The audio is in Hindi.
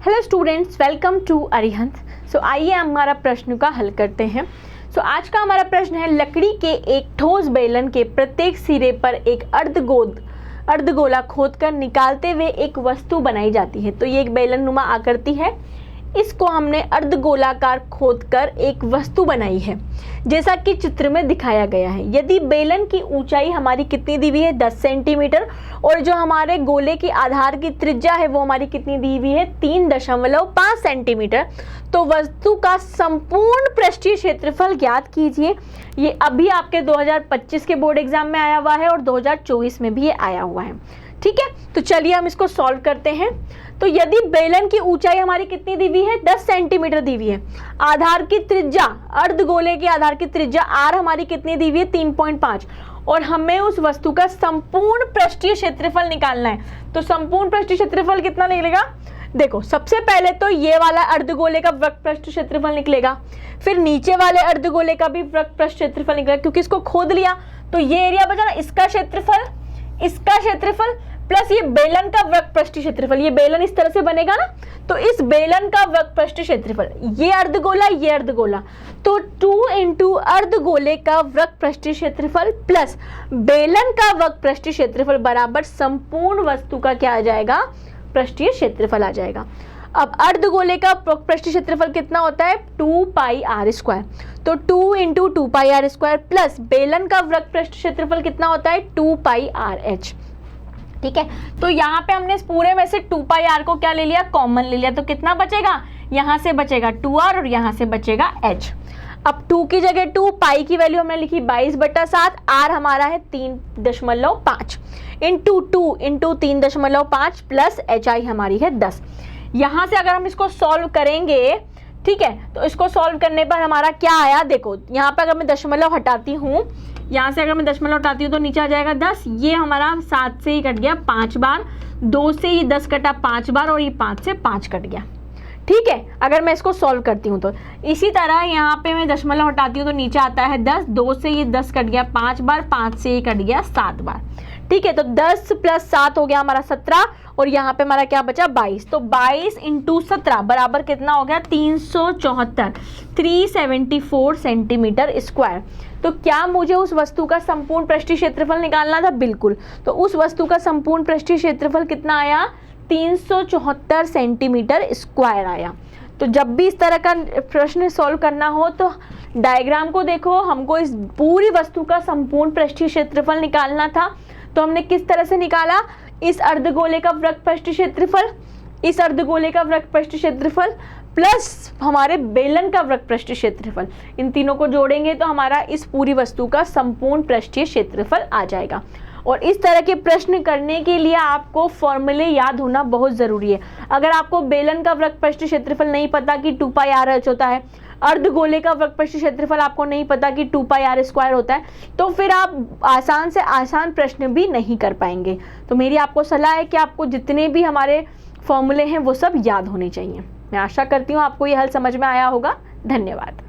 Hello students, welcome to Arihant. आइए हमारा प्रश्न का हल करते हैं। आज का हमारा प्रश्न है, लकड़ी के एक ठोस बेलन के प्रत्येक सिरे पर एक अर्धगोला खोदकर निकालते हुए एक वस्तु बनाई जाती है। तो ये एक बेलन नुमा आकृति है, इसको हमने अर्धगोलाकार खोदकर एक वस्तु बनाई है जैसा कि चित्र में दिखाया गया है। यदि बेलन की ऊंचाई हमारी कितनी दी हुई है 10 सेंटीमीटर और जो हमारे गोले की आधार की त्रिज्या है वो हमारी कितनी दी हुई है 3.5 सेंटीमीटर, तो वस्तु का संपूर्ण पृष्ठीय क्षेत्रफल ज्ञात कीजिए। ये अभी आपके 2025 के बोर्ड एग्जाम में आया हुआ है और 2024 में भी ये आया हुआ है। ठीक है, तो चलिए हम इसको सॉल्व करते हैं। तो यदि बेलन की ऊंचाई हमारी कितनी दी हुई है 10 सेंटीमीटर दी हुई है, आधार की त्रिज्या अर्धगोले के आधार की त्रिज्या r हमारी कितनी दी हुई है 3.5 और हमें उस वस्तु का संपूर्ण पृष्ठीय क्षेत्रफल निकालना है। तो संपूर्ण पृष्ठीय क्षेत्रफल कितना निकलेगा, देखो सबसे पहले तो ये वाला अर्धगोले का वृत्त पृष्ठ क्षेत्रफल निकलेगा, फिर नीचे वाले अर्धगोले का भी वृत्त पृष्ठ क्षेत्रफल निकलेगा क्योंकि इसको खोद लिया तो ये एरिया बचा ना, इसका क्षेत्रफल प्लस ये बेलन का वृत्त पृष्ठीय क्षेत्रफल, ये बेलन इस तरह से बनेगा ना, तो इस बेलन का वृत्त पृष्ठीय क्षेत्रफल, ये अर्धगोला, तो 2 इंटू अर्धगोले का वृत्त पृष्ठीय क्षेत्रफल प्लस बेलन का वृत्त पृष्ठीय क्षेत्रफल बराबर संपूर्ण वस्तु का क्या आ जाएगा, पृष्ठीय क्षेत्रफल आ जाएगा। अब अर्धगोले का पृष्ठीय क्षेत्रफल कितना होता है 2 पाई r स्क्वायर, तो 2 इंटू 2 पाई r स्क्वायर प्लस बेलन का वृत्त पृष्ठीय क्षेत्रफल कितना होता है 2 पाई r h। ठीक है, तो यहाँ पे हमने इस पूरे में से 2 पाई r को क्या ले लिया, कॉमन ले लिया, तो कितना बचेगा, यहाँ से बचेगा 2r और यहाँ से बचेगा h। अब 2 की जगह 2, पाई की वैल्यू हमने लिखी 22/7, r हमारा है 3.5 इंटू 2 इंटू 3.5 प्लस hi हमारी है 10। यहाँ से अगर हम इसको सॉल्व करेंगे, ठीक है, तो इसको सॉल्व करने पर हमारा क्या आया, देखो यहाँ पर अगर मैं दशमलव हटाती हूँ, यहाँ से अगर मैं दशमलव हटाती हूँ तो नीचे आ जाएगा 10, ये हमारा 7 से ही कट गया 5 बार, 2 से ये 10 कटा 5 बार और ये 5 से 5 कट गया। ठीक है, अगर मैं इसको सॉल्व करती हूँ तो इसी तरह यहाँ पे मैं दशमलव हटाती हूँ तो नीचे आता है 10, 2 से ये 10 कट गया 5 बार, 5 से ये कट गया 7 बार। ठीक है, तो 10 प्लस 7 हो गया हमारा 17 और यहाँ पे हमारा क्या बचा 22, तो 22 इंटू 17 बराबर कितना हो गया 374 सेंटीमीटर स्क्वायर। तो क्या मुझे उस वस्तु का संपूर्ण पृष्ठीय क्षेत्रफल निकालना था, बिल्कुल। तो उस वस्तु का संपूर्ण पृष्ठीय क्षेत्रफल कितना आया 374 सेंटीमीटर स्क्वायर आया। तो जब भी इस तरह का प्रश्न सॉल्व करना हो तो डायग्राम को देखो, हमको इस पूरी वस्तु का संपूर्ण पृष्ठीय क्षेत्रफल निकालना था। तो हमने किस तरह से निकाला, इस अर्धगोले का वृत्त पृष्ठीय क्षेत्रफल, इस अर्धगोले का वृत्त पृष्ठीय क्षेत्रफल प्लस हमारे बेलन का वृत्त पृष्ठीय क्षेत्रफल, इन तीनों को जोड़ेंगे तो हमारा इस पूरी वस्तु का संपूर्ण पृष्ठीय क्षेत्रफल आ जाएगा। और इस तरह के प्रश्न करने के लिए आपको फॉर्मूले याद होना बहुत ज़रूरी है। अगर आपको बेलन का वृत्त पृष्ठीय क्षेत्रफल नहीं पता कि 2 पाई r h होता है, अर्धगोले का वृत्त पृष्ठीय क्षेत्रफल आपको नहीं पता कि 2 पाई r स्क्वायर होता है, तो फिर आप आसान से आसान प्रश्न भी नहीं कर पाएंगे। तो मेरी आपको सलाह है कि आपको जितने भी हमारे फॉर्मूले हैं वो सब याद होने चाहिए। मैं आशा करती हूँ आपको ये हल समझ में आया होगा। धन्यवाद।